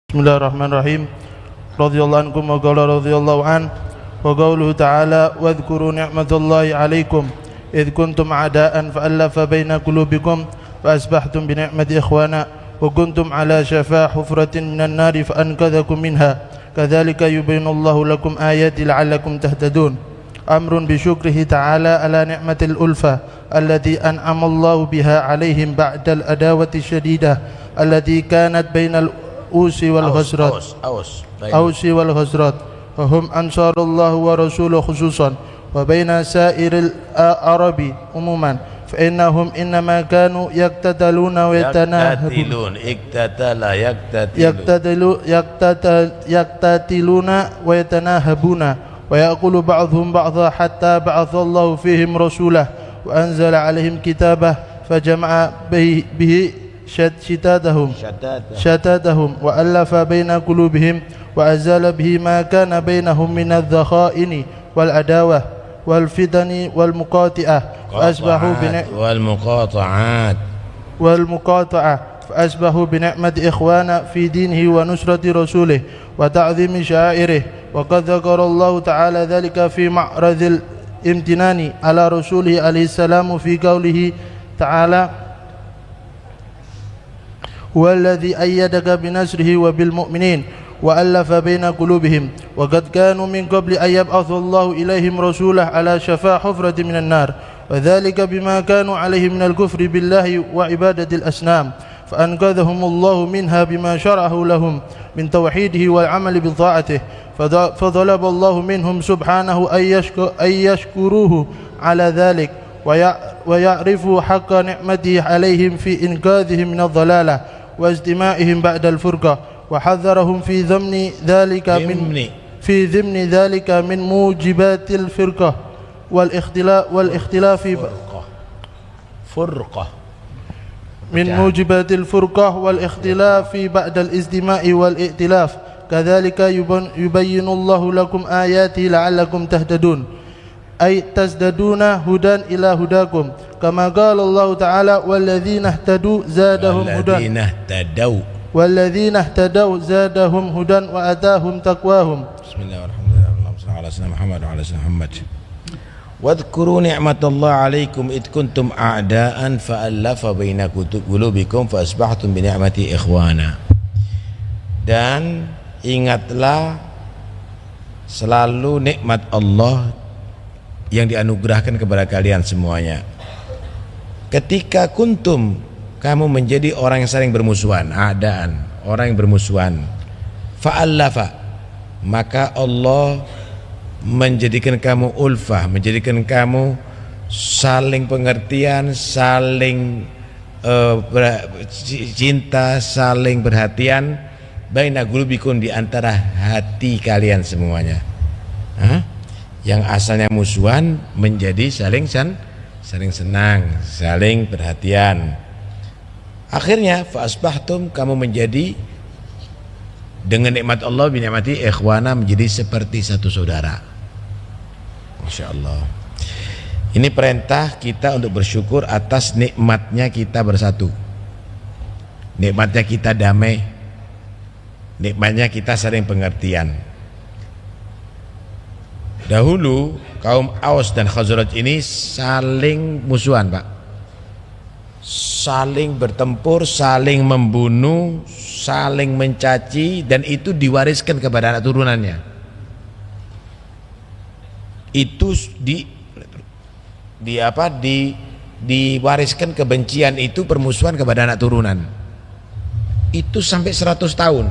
Bismillahirrahmanirrahim. Radhiyallahu ankum wa qala radhiyallahu an wa qawluhu ta'ala wa dhkuru ni'matallahi 'alaikum idh kuntum a'da'an fa'alafa baina qulubikum fa asbahtum bi ni'mati ikhwana wa kuntum 'ala shafa hufratin minan nari fa anqadhakum minha kadzalika yubayyinullahu lakum ayati la'allakum tahtadun. Amrun bi syukrihi ta'ala ala ni'matil ulfa allati an'ama Allahu biha 'alaihim ba'dal adawati syadidah allati kanat bainal Ausi wal Khazraj Ausi wal Khazraj wa hum ansarullah wa rasuluh khususan wa baina sairil arabi umuman fa innahum innama kanu yaqtataluna wa yaqtatiluna wa yatanahabuna wa yaqulu ba'dhum ba'dha hatta ba'athallahu fihim rasulah wa anzala alaihim kitabah fajama'a bihi شتاتهم وألف بين قلوبهم وأزال به ما كان بينهم من الذخائن والعداوة والفتن والمقاطعة فأصبحوا بنعمة إخوانا في دينه ونصرة رسوله وتعظيم شعائره وقد ذكر الله تعالى ذلك في معرض الامتنان على رسوله عليه السلام في قوله تعالى والذي أيدك بنصره وبالمؤمنين وألف بين قلوبهم وقد كانوا من قبل أن يبعث الله إليهم رسوله على شفا حفرة من النار وذلك بما كانوا عليه من الكفر بالله وعبادة الأصنام فأنقذهم الله منها بما شرعه لهم من توحيده والعمل بطاعته فطلب الله منهم سبحانه أن يشكروه على ذلك ويعرفوا حق نعمته عليهم في إنقاذهم من الضلالة واجتماعهم بعد الفرقة وحذرهم في ضمن ذلك من موجبات الفرقة موجبات الفرقة والاختلاف بعد الاجتماع والائتلاف كذلك يبين الله لكم آياته لعلكم تهتدون أي تزدادون هدى إلى هداكم كما قال الله تعالى والذين اهتدوا زادهم هدى وآتاهم تقواهم. بسم الله والحمد لله اللهم صل على سيدنا محمد وعلى سيدنا محمد. واذكروا نعمة الله عليكم إذ كنتم أعداء فألف بين قلوبكم فأصبحتم بنعمته إخوانا. Dan ingatlah selalu nikmat Allah yang dianugerahkan kepada kalian semuanya. Ketika kamu menjadi orang yang saling bermusuhan, adaan, orang yang bermusuhan, fa'allafa, maka Allah menjadikan kamu ulfah, menjadikan kamu saling pengertian, saling cinta, saling perhatian, baina qulubikum, di antara hati kalian semuanya. Yang asalnya musuhan menjadi saling senang, saling perhatian. Akhirnya fa asbahtum, kamu menjadi dengan nikmat Allah bi ni'mati ikhwana, menjadi seperti satu saudara. Masya Allah. Ini perintah kita untuk bersyukur atas nikmatnya kita bersatu, nikmatnya kita damai, nikmatnya kita saling pengertian. Dahulu kaum Aus dan Khazraj ini saling musuhan, Pak, saling bertempur, saling membunuh, saling mencaci, dan itu diwariskan kepada anak turunannya. Itu diwariskan kebencian itu, permusuhan kepada anak turunan. Itu sampai 100 tahun.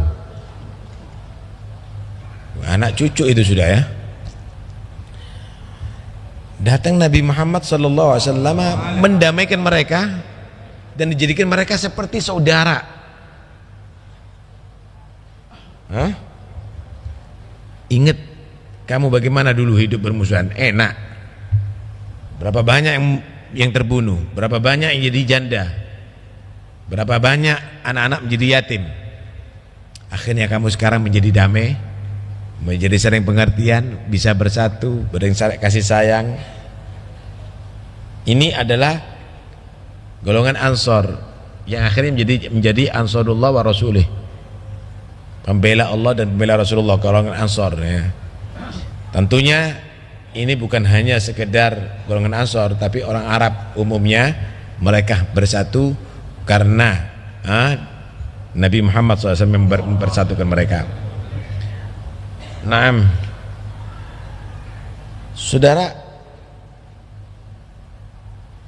Anak cucu itu sudah ya. Datang Nabi Muhammad SAW mendamaikan mereka dan dijadikan mereka seperti saudara. Ingat kamu bagaimana dulu hidup bermusuhan, enak. Berapa banyak yang terbunuh, berapa banyak yang jadi janda, berapa banyak anak-anak menjadi yatim. Akhirnya kamu sekarang menjadi damai, menjadi saling pengertian, bisa bersatu, berdasarkan kasih sayang. Ini adalah golongan Ansor yang akhirnya menjadi Ansarullah wa Rasulih, pembela Allah dan pembela Rasulullah, golongan Ansor ya. Tentunya ini bukan hanya sekedar golongan Ansor, tapi orang Arab umumnya mereka bersatu karena Nabi Muhammad SAW mempersatukan mereka. Naam, saudara,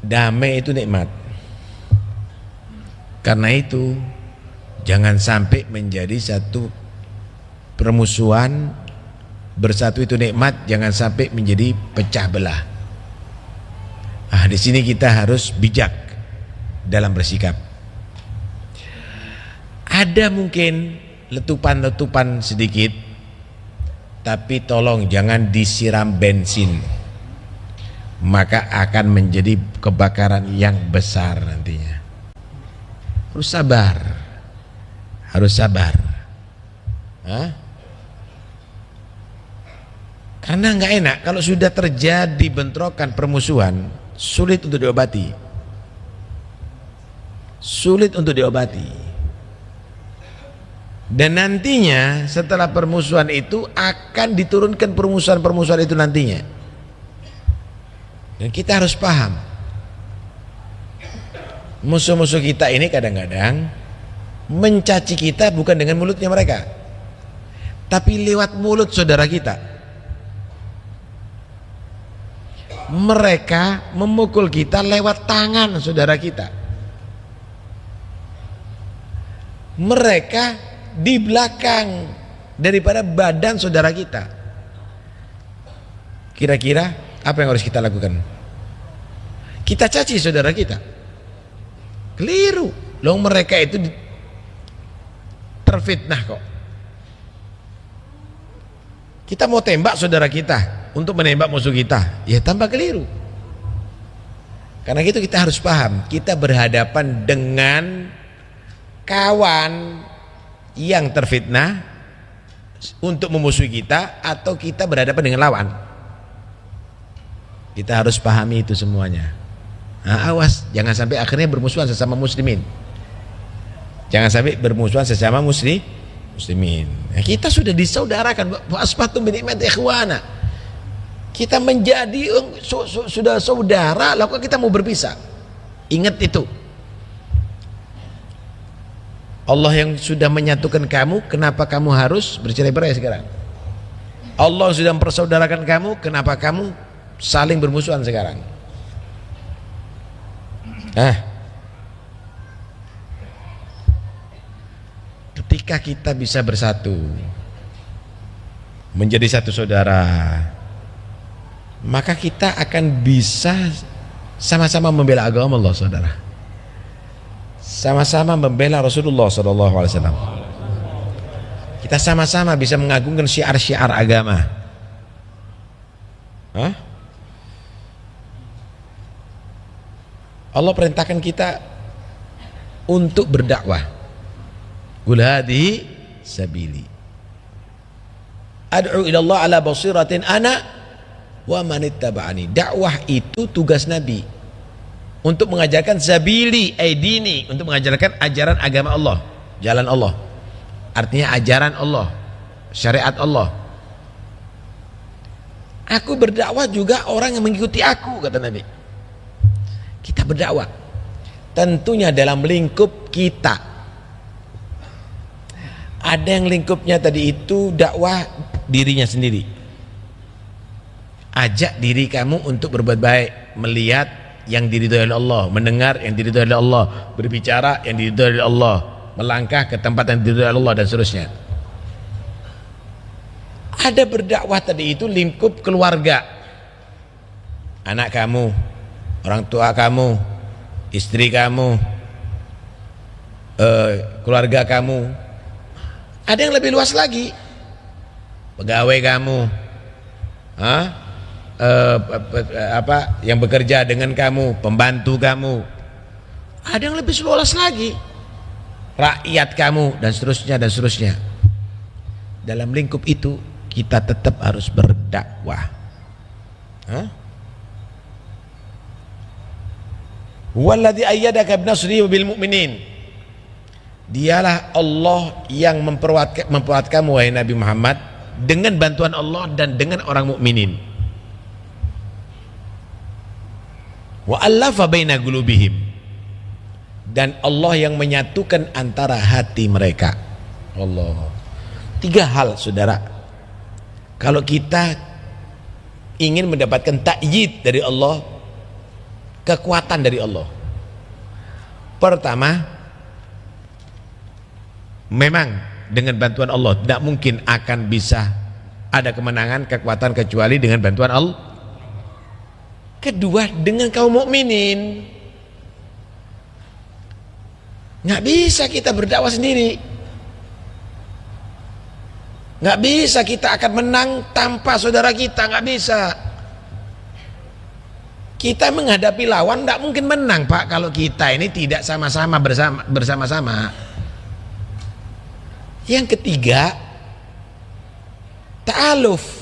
damai itu nikmat. Karena itu jangan sampai menjadi satu permusuhan. Bersatu itu nikmat, jangan sampai menjadi pecah belah. Di sini kita harus bijak dalam bersikap. Ada mungkin letupan-letupan sedikit, tapi tolong jangan disiram bensin, maka akan menjadi kebakaran yang besar nantinya. Harus sabar, harus sabar. Karena nggak enak kalau sudah terjadi bentrokan, permusuhan, sulit untuk diobati, sulit untuk diobati. Dan nantinya setelah permusuhan itu akan diturunkan permusuhan-permusuhan itu nantinya. Dan kita harus paham, musuh-musuh kita ini kadang-kadang mencaci kita bukan dengan mulutnya mereka, tapi lewat mulut saudara kita. Mereka memukul kita lewat tangan saudara kita. Mereka di belakang daripada badan saudara kita. Kira-kira apa yang harus kita lakukan? Kita caci saudara kita? Keliru. Loh, mereka itu terfitnah kok. Kita mau tembak saudara kita untuk menembak musuh kita, ya tambah keliru. Karena itu kita harus paham, kita berhadapan dengan kawan yang terfitnah untuk memusuhi kita, atau kita berhadapan dengan lawan. Kita harus pahami itu semuanya. Awas, jangan sampai akhirnya bermusuhan sesama muslimin. Jangan sampai bermusuhan sesama muslimin. Kita sudah disaudarakan, asbatum bi ni'mati ikhwana. Kita menjadi sudah saudara, lalu kita mau berpisah. Ingat itu. Allah yang sudah menyatukan kamu, kenapa kamu harus bercerai-berai sekarang? Allah sudah mempersaudarakan kamu, kenapa kamu saling bermusuhan sekarang? Ketika kita bisa bersatu menjadi satu saudara, maka kita akan bisa sama-sama membela agama Allah, saudara. Sama-sama membela Rasulullah SAW. Kita sama-sama bisa mengagungkan syiar-syiar agama. Allah perintahkan kita untuk berdakwah. Qul hadhihi sabili ad'u ila Allah ala basiratin ana wa man ittaba'ani. Dakwah itu tugas Nabi untuk mengajarkan sabili dini, untuk mengajarkan ajaran agama Allah, jalan Allah. Artinya ajaran Allah, syariat Allah. Aku berdakwah juga orang yang mengikuti aku, kata Nabi. Kita berdakwah tentunya dalam lingkup kita. Ada yang lingkupnya tadi itu dakwah dirinya sendiri. Ajak diri kamu untuk berbuat baik, melihat yang diridhoi oleh Allah, mendengar yang diridhoi oleh Allah, berbicara yang diridhoi oleh Allah, melangkah ke tempat yang diridhoi oleh Allah, dan seterusnya. Ada berdakwah tadi itu lingkup keluarga. Anak kamu, orang tua kamu, istri kamu, keluarga kamu. Ada yang lebih luas lagi, pegawai kamu, yang bekerja dengan kamu, pembantu kamu. Ada yang lebih luas lagi, rakyat kamu, dan seterusnya dan seterusnya. Dalam lingkup itu kita tetap harus berdakwah. Walladzi ayyadaka binasrihi bil mu'minin. Dialah Allah yang memperkuat kamu wahai Nabi Muhammad dengan bantuan Allah dan dengan orang mukminin. Wa allafa baina qulubihim, dan Allah yang menyatukan antara hati mereka. Allah. 3 hal saudara. Kalau kita ingin mendapatkan ta'yid dari Allah, kekuatan dari Allah. Pertama, memang dengan bantuan Allah tidak mungkin akan bisa ada kemenangan, kekuatan kecuali dengan bantuan Allah. Kedua, dengan kaum mukminin. Nggak bisa kita berdakwah sendiri. Nggak bisa kita akan menang tanpa saudara kita, nggak bisa. Kita menghadapi lawan nggak mungkin menang Pak kalau kita ini tidak sama-sama bersama-sama. Yang ketiga, ta'aluf.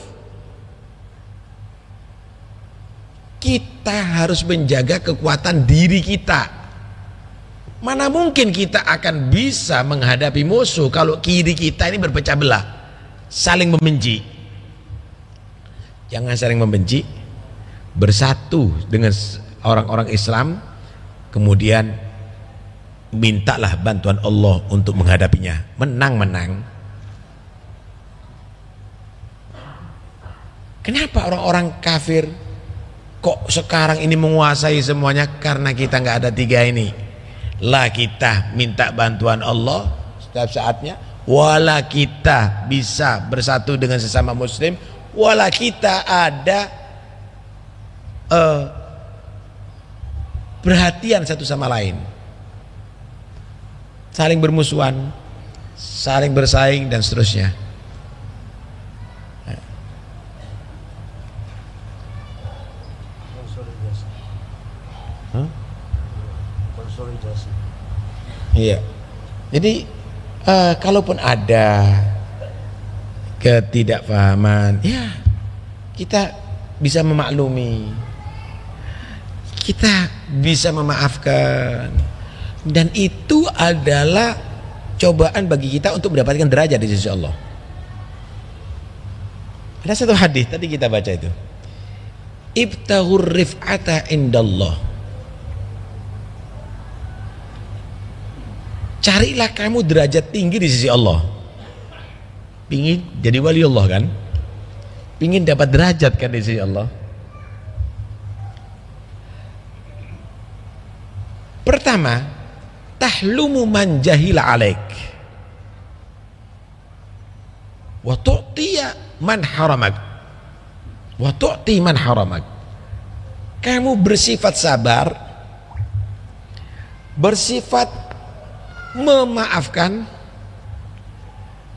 Kita harus menjaga kekuatan diri kita. Mana mungkin kita akan bisa menghadapi musuh kalau kiri kita ini berpecah belah, saling membenci. Jangan saling membenci, bersatu dengan orang-orang Islam, kemudian mintalah bantuan Allah untuk menghadapinya. Menang-menang. Kenapa orang-orang kafir kok sekarang ini menguasai semuanya? Karena kita nggak ada 3 ini. Lah kita minta bantuan Allah setiap saatnya, wala kita bisa bersatu dengan sesama muslim, wala kita ada perhatian satu sama lain, saling bermusuhan, saling bersaing dan seterusnya. Iya. Jadi kalaupun ada ketidakpahaman, ya kita bisa memaklumi, kita bisa memaafkan, dan itu adalah cobaan bagi kita untuk mendapatkan derajat di sisi Allah. Ada satu hadis tadi kita baca itu, ibtaghur rif'ata indallah. Carilah kamu derajat tinggi di sisi Allah. Pingin jadi wali Allah kan? Pingin dapat derajat kan di sisi Allah? Pertama, tahlumu man jahila alaik wa tu'tiya man haramak wa tu'ti man haramak. Kamu bersifat sabar, bersifat memaafkan,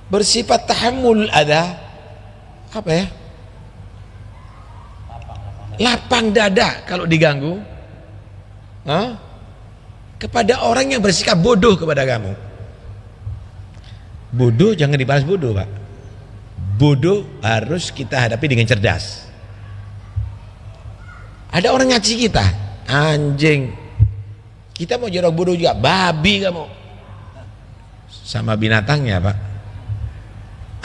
bersifat tahammul adha, apa ya, lapang dada kalau diganggu, kepada orang yang bersikap bodoh kepada kamu. Bodoh jangan dibalas bodoh Pak. Bodoh harus kita hadapi dengan cerdas. Ada orang ngaci kita, anjing, kita mau jorok bodoh juga, babi kamu. Sama binatangnya Pak,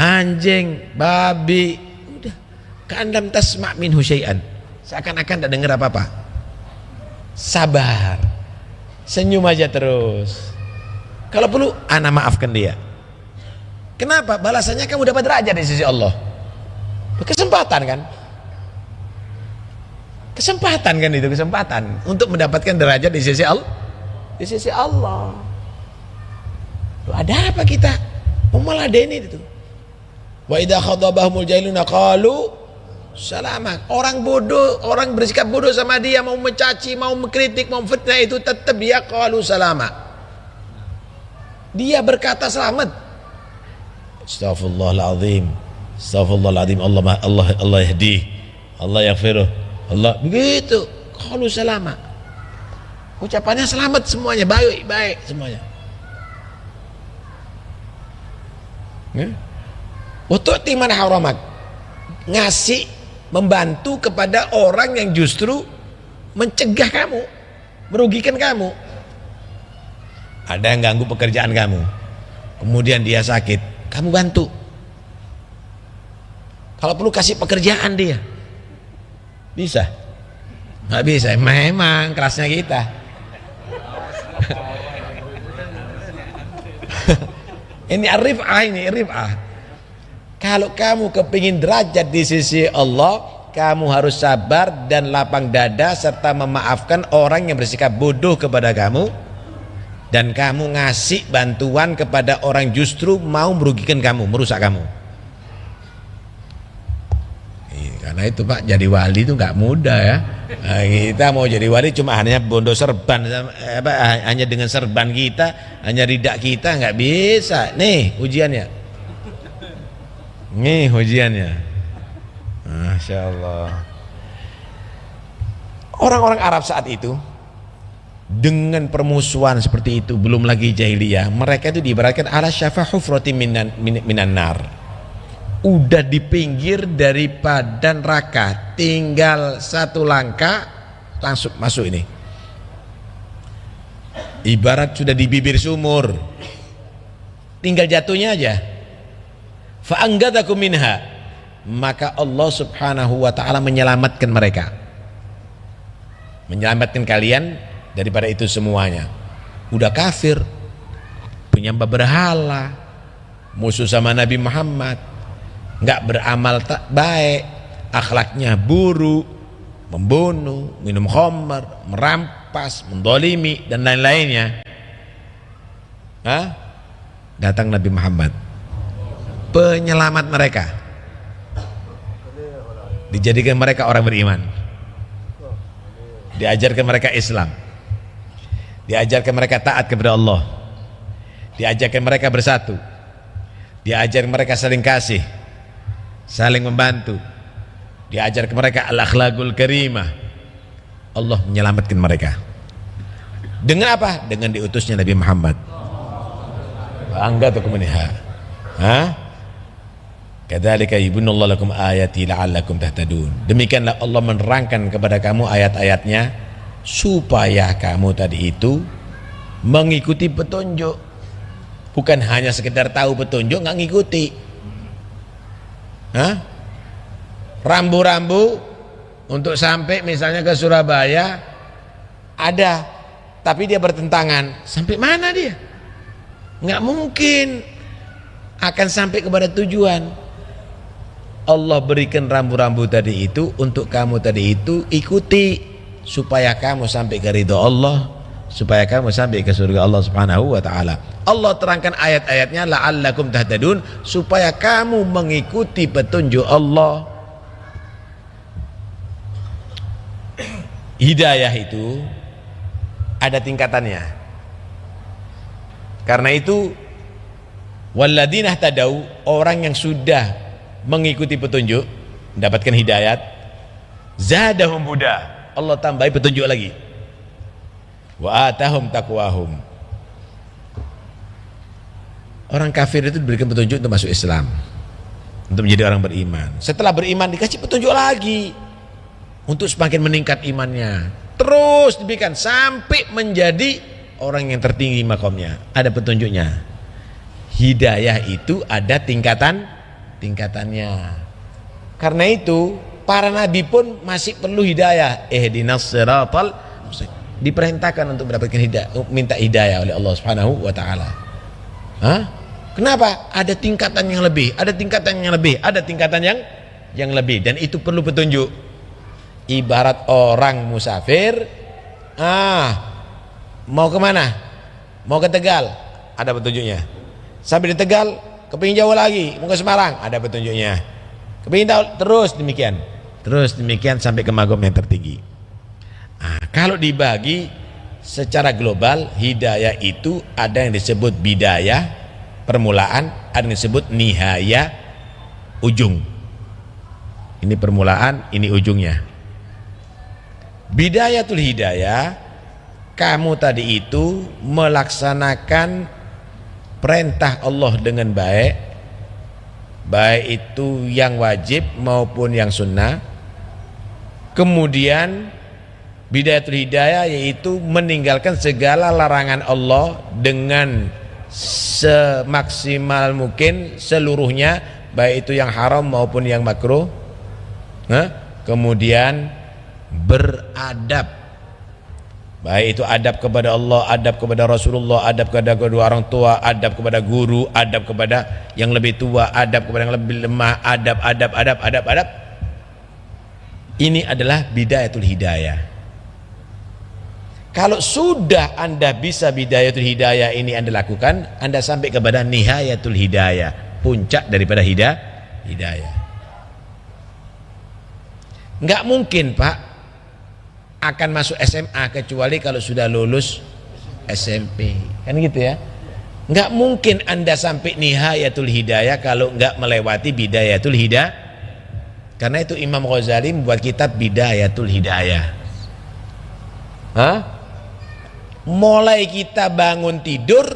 anjing, babi, udah ka'andam tasma' minhu syai'an, seakan-akan tidak dengar apa-apa. Sabar, senyum aja terus. Kalau perlu ana maafkan dia. Kenapa? Balasannya kamu dapat derajat di sisi Allah. Kesempatan kan? Kesempatan kan itu, kesempatan untuk mendapatkan derajat di sisi Allah. Di sisi Allah. Loh, ada apa kita memeladeni itu? Wa idza khadabahumul jahiluna qalu salama. Orang bodoh, orang bersikap bodoh sama dia, mau mencaci, mau mengkritik, mau fitnah, itu tetap dia qalu salama. Dia berkata selamat. Astaghfirullahaladzim, astaghfirullahaladzim, Allah yahdi, Allah yaghfiruh, Allah, begitu. Qalu salama. Ucapannya selamat semuanya, baik semuanya. Watu'ti man haramak, ngasih, membantu kepada orang yang justru mencegah kamu, merugikan kamu. Ada yang ganggu pekerjaan kamu, kemudian dia sakit, kamu bantu. Kalau perlu kasih pekerjaan dia. Bisa? Nggak bisa, memang kerasnya kita. Ini arif'ah, ini rif'ah. Kalau kamu kepingin derajat di sisi Allah, kamu harus sabar dan lapang dada serta memaafkan orang yang bersikap bodoh kepada kamu, dan kamu ngasih bantuan kepada orang justru mau merugikan kamu, merusak kamu. Karena itu Pak, jadi wali itu nggak mudah ya. Nah, kita mau jadi wali cuma hanya bondo serban, hanya dengan serban kita, hanya ridak kita, nggak bisa. Nih ujiannya, nih ujiannya. Masya Allah. Orang-orang Arab saat itu dengan permusuhan seperti itu, belum lagi jahiliyah, mereka itu diibaratkan ala syafa hufrati minan nar. Udah di pinggir daripada neraka, tinggal satu langkah langsung masuk ini. Ibarat sudah di bibir sumur, tinggal jatuhnya aja. Fa anggadakum minha, maka Allah Subhanahu wa taala menyelamatkan mereka, menyelamatkan kalian daripada itu semuanya. Udah kafir, penyembah berhala, musuh sama Nabi Muhammad, nggak beramal tak baik, akhlaknya buruk, membunuh, minum khamar, merampas, mendolimi dan lain-lainnya. Datang Nabi Muhammad, penyelamat mereka, dijadikan mereka orang beriman, diajarkan mereka Islam, diajarkan mereka taat kepada Allah, diajarkan mereka bersatu, diajarkan mereka saling kasih, saling membantu, diajar ke mereka al-akhlaqul karimah. Allah menyelamatkan mereka dengan apa? Dengan diutusnya Nabi Muhammad. Anggatakum minha. Kadzalika yubayyinullahu lakum ayati la'allakum tahtadun. Demikianlah Allah menerangkan kepada kamu ayat-ayatnya supaya kamu tadi itu mengikuti petunjuk. Bukan hanya sekedar tahu petunjuk nggak ngikuti. Rambu-rambu untuk sampai misalnya ke Surabaya ada, tapi dia bertentangan. Sampai mana dia? Nggak mungkin akan sampai kepada tujuan. Allah berikan rambu-rambu tadi itu untuk kamu tadi itu ikuti supaya kamu sampai ke ridha Allah, supaya kamu sampai ke surga Allah Subhanahu wa taala. Allah terangkan ayat-ayatnya la'allakum tahtadun, supaya kamu mengikuti petunjuk Allah. Hidayah itu ada tingkatannya. Karena itu walladzina ihtadau, orang yang sudah mengikuti petunjuk mendapatkan hidayat, zadahum huda, Allah tambahi petunjuk lagi. Wa atahum taqwahum, orang kafir itu diberikan petunjuk untuk masuk Islam, untuk menjadi orang beriman. Setelah beriman dikasih petunjuk lagi untuk semakin meningkat imannya, terus diberikan sampai menjadi orang yang tertinggi makomnya, ada petunjuknya. Hidayah itu ada tingkatannya. Karena itu para nabi pun masih perlu hidayah. Ihdinas siratal mustaqim, diperintahkan untuk mendapatkan hidayah, minta hidayah oleh Allah Subhanahu wa taala. Kenapa? Ada tingkatan yang lebih, ada tingkatan yang lebih, ada tingkatan yang lebih, dan itu perlu petunjuk. Ibarat orang musafir, mau kemana? Mau ke Tegal, ada petunjuknya. Sampai di Tegal, kepingin jauh lagi, mau ke Semarang, ada petunjuknya. Kepingin tahu, terus demikian sampai ke magom yang tertinggi. Kalau dibagi secara global, hidayah itu ada yang disebut bidayah, permulaan, ada yang disebut nihaya, ujung. Ini permulaan, ini ujungnya. Bidayatul hidayah, kamu tadi itu melaksanakan perintah Allah dengan baik, baik itu yang wajib maupun yang sunnah. Kemudian bidayatul hidayah yaitu meninggalkan segala larangan Allah dengan semaksimal mungkin seluruhnya, baik itu yang haram maupun yang makruh. Kemudian beradab, baik itu adab kepada Allah, adab kepada Rasulullah, adab kepada kedua orang tua, adab kepada guru, adab kepada yang lebih tua, adab kepada yang lebih lemah, adab. Ini adalah bidayatul hidayah. Kalau sudah Anda bisa bidayatul hidayah ini Anda lakukan, Anda sampai kepada nihayatul hidayah, puncak daripada hidayah. Enggak mungkin Pak akan masuk SMA kecuali kalau sudah lulus SMP, kan gitu ya. Enggak mungkin Anda sampai nihayatul hidayah kalau enggak melewati bidayatul hidayah. Karena itu Imam Ghazali membuat kitab Bidayatul Hidayah. Mulai kita bangun tidur,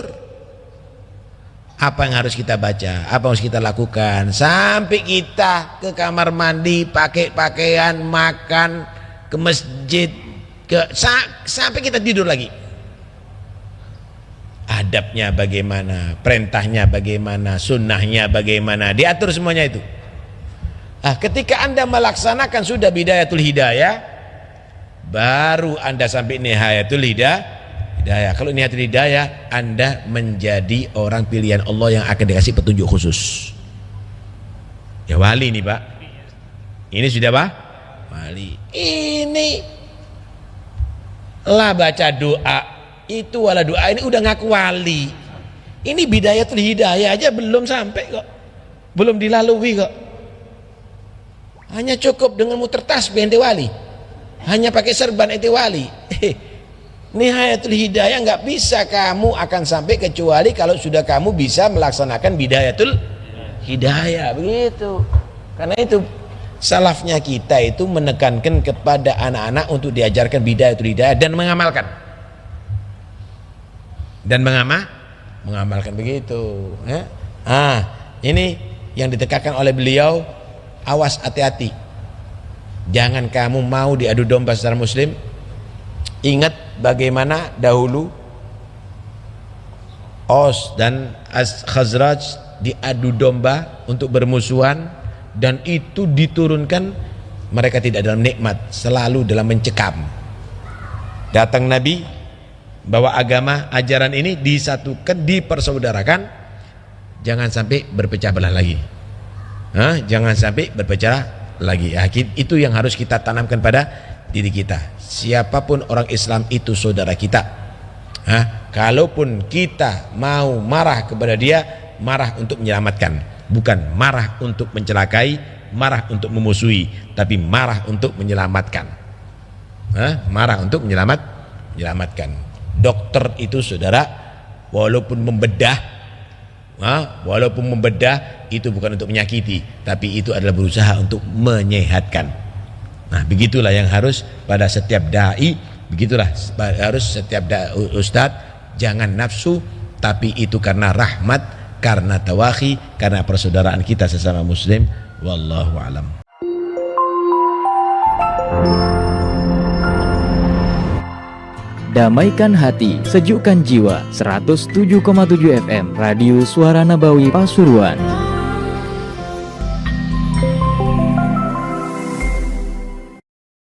apa yang harus kita baca, apa yang harus kita lakukan, sampai kita ke kamar mandi, pakai pakaian, makan, ke masjid, sampai kita tidur lagi. Adabnya bagaimana, perintahnya bagaimana, sunnahnya bagaimana, diatur semuanya itu. Ketika Anda melaksanakan sudah bidayatul hidayah, baru Anda sampai nihayatul hidayah. Kalau nihayatul hidayah, Anda menjadi orang pilihan Allah yang akan dikasih petunjuk khusus. Ya wali nih Pak. Ini sudah Pak? Wali. Ini lah baca doa, itu wala doa, ini udah ngaku wali. Ini bidayatul hidayah aja belum sampai kok, belum dilalui kok. Hanya cukup dengan muter tasbih ente wali, hanya pakai serban ente wali. Nihayatul hidayah nggak bisa kamu akan sampai kecuali kalau sudah kamu bisa melaksanakan bidayatul hidayah, begitu. Karena itu salafnya kita itu menekankan kepada anak-anak untuk diajarkan bidayatul hidayah dan mengamalkan. Mengamalkan begitu. Ini yang ditekankan oleh beliau, awas hati-hati. Jangan kamu mau diadu domba secara muslim. Ingat bagaimana dahulu Aus dan Khazraj diadu domba untuk bermusuhan, dan itu diturunkan mereka tidak dalam nikmat, selalu dalam mencekam. Datang Nabi bawa agama, ajaran ini disatukan, dipersaudarakan, jangan sampai berpecah belah lagi. Jangan sampai berpecah lagi. Itu yang harus kita tanamkan pada diri kita. Siapapun orang Islam itu saudara kita. Kalaupun kita mau marah kepada dia, marah untuk menyelamatkan, bukan marah untuk mencelakai, marah untuk memusuhi, tapi marah untuk menyelamatkan. Marah untuk menyelamatkan. Dokter itu saudara, walaupun membedah itu bukan untuk menyakiti, tapi itu adalah berusaha untuk menyehatkan. Nah, begitulah yang harus pada setiap dai, begitulah harus setiap ustadz. Jangan nafsu, tapi itu karena rahmat, karena tawakhi, karena persaudaraan kita sesama muslim. Wallahu alam. Damaikan hati, sejukkan jiwa. 107,7 FM Radio Suara Nabawi Pasuruan.